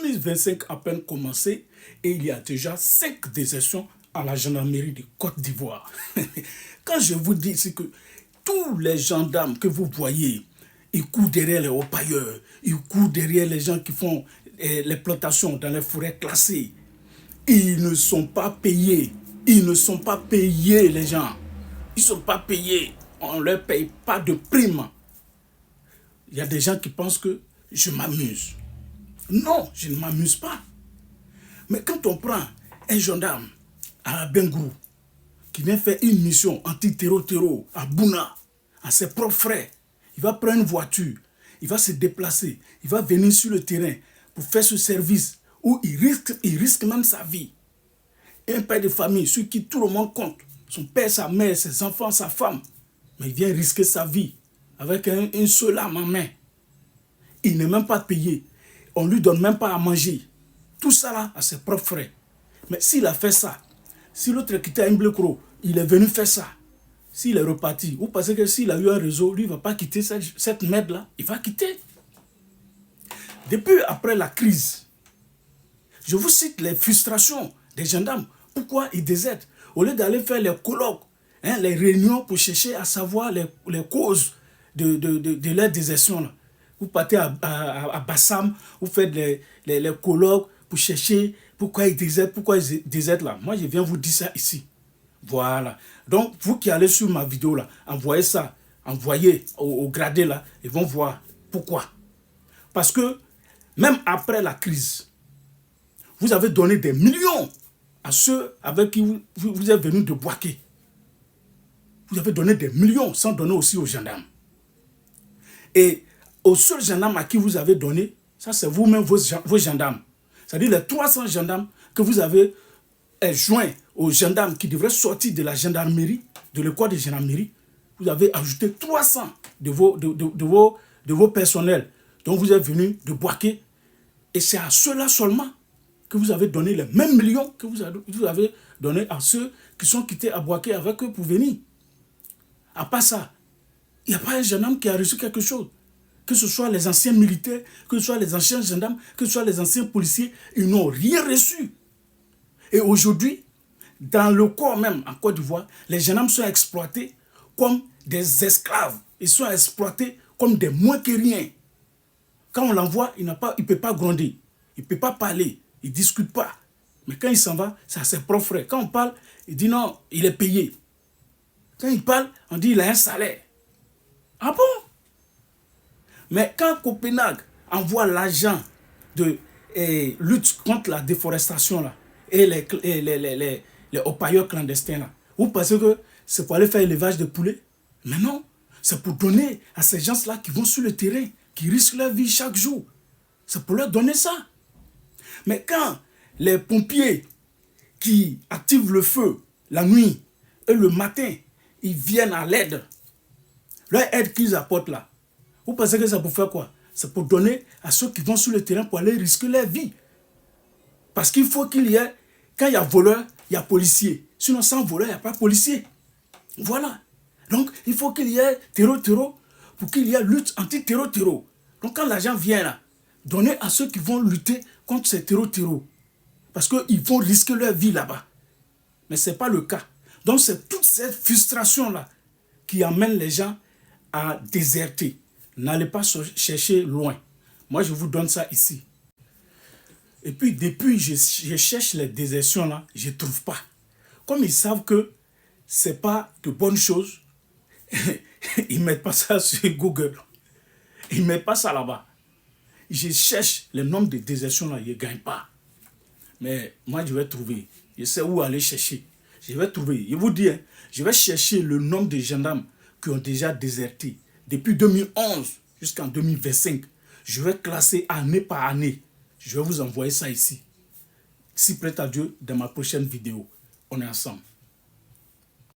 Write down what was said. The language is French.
2025 à peine commencé et il y a déjà 5 désertions à la gendarmerie de Côte d'Ivoire. Quand je vous dis ici que tous les gendarmes que vous voyez, ils courent derrière les haut-pailleurs, ils courent derrière les gens qui font les plantations dans les forêts classées. Ils ne sont pas payés. Ils ne sont pas payés, les gens. Ils ne sont pas payés. On ne leur paye pas de prime. Il y a des gens qui pensent que je m'amuse. Non, je ne m'amuse pas. Mais quand on prend un gendarme à Bengrou qui vient faire une mission anti-terreau à Bouna, à ses propres frais, il va prendre une voiture, il va se déplacer, il va venir sur le terrain pour faire ce service où il risque même sa vie. Et un père de famille sur qui tout le monde compte, son père, sa mère, ses enfants, sa femme, mais il vient risquer sa vie avec une seule arme en main. Il n'est même pas payé. On ne lui donne même pas à manger. Tout ça là à ses propres frais. Mais s'il a fait ça, si l'autre est quitté à Imblecro, il est venu faire ça, s'il est reparti, ou parce que s'il a eu un réseau, lui ne va pas quitter cette merde là, il va quitter. Depuis après la crise, je vous cite les frustrations des gendarmes. Pourquoi ils désertent? Au lieu d'aller faire les colloques, les réunions pour chercher à savoir les causes de leur désertion là. Vous partez à Bassam, vous faites les colloques pour chercher pourquoi ils désertent là. Moi, je viens vous dire ça ici. Voilà. Donc, vous qui allez sur ma vidéo là, envoyez ça, envoyez au gradé là, ils vont voir pourquoi. Parce que même après la crise, vous avez donné des millions à ceux avec qui vous êtes venus de Boaké. Vous avez donné des millions sans donner aussi aux gendarmes. Et aux seuls gendarmes à qui vous avez donné, ça c'est vous-même vos gendarmes. C'est-à-dire les 300 gendarmes que vous avez joints aux gendarmes qui devraient sortir de la gendarmerie, de l'école de gendarmerie. Vous avez ajouté 300 de vos personnels dont vous êtes venus de Boaké. Et c'est à ceux-là seulement que vous avez donné les mêmes millions que vous avez donné à ceux qui sont quittés à Boaké avec eux pour venir. À part ça, il n'y a pas un gendarme qui a reçu quelque chose. Que ce soit les anciens militaires, que ce soit les anciens gendarmes, que ce soit les anciens policiers, ils n'ont rien reçu. Et aujourd'hui, dans le corps même en Côte d'Ivoire, les gendarmes sont exploités comme des esclaves. Ils sont exploités comme des moins que rien. Quand on l'envoie, il ne peut pas gronder, il ne peut pas parler, il ne discute pas. Mais quand il s'en va, c'est à ses propres frais. Quand on parle, il dit non, il est payé. Quand il parle, on dit il a un salaire. Ah bon? Mais quand Copenhague envoie l'agent de lutte contre la déforestation là, et les haut-pailleurs clandestins là, vous pensez que c'est pour aller faire élevage de poulets? Mais non, c'est pour donner à ces gens-là qui vont sur le terrain, qui risquent leur vie chaque jour. C'est pour leur donner ça. Mais quand les pompiers qui activent le feu la nuit et le matin, ils viennent à l'aide, leur aide qu'ils apportent là, vous pensez que c'est pour faire quoi? C'est pour donner à ceux qui vont sur le terrain pour aller risquer leur vie. Parce qu'il faut qu'il y ait, quand il y a voleur, il y a policier. Sinon, sans voleur, il n'y a pas policier. Voilà. Donc, il faut qu'il y ait terreau pour qu'il y ait lutte anti-terreau. Donc, quand l'argent vient là, donner à ceux qui vont lutter contre ces terreau. Parce qu'ils vont risquer leur vie là-bas. Mais ce n'est pas le cas. Donc, c'est toute cette frustration-là qui amène les gens à déserter. N'allez pas chercher loin. Moi, je vous donne ça ici. Et puis, depuis je cherche les désertions là, je ne trouve pas. Comme ils savent que ce n'est pas de bonnes choses, ils ne mettent pas ça sur Google. Ils ne mettent pas ça là-bas. Je cherche le nombre de désertions là, je ne gagne pas. Mais moi, je vais trouver. Je sais où aller chercher. Je vais trouver. Je vous dis, je vais chercher le nombre de gendarmes qui ont déjà déserté. Depuis 2011 jusqu'en 2025, je vais classer année par année. Je vais vous envoyer ça ici. Si prête à Dieu, dans ma prochaine vidéo. On est ensemble.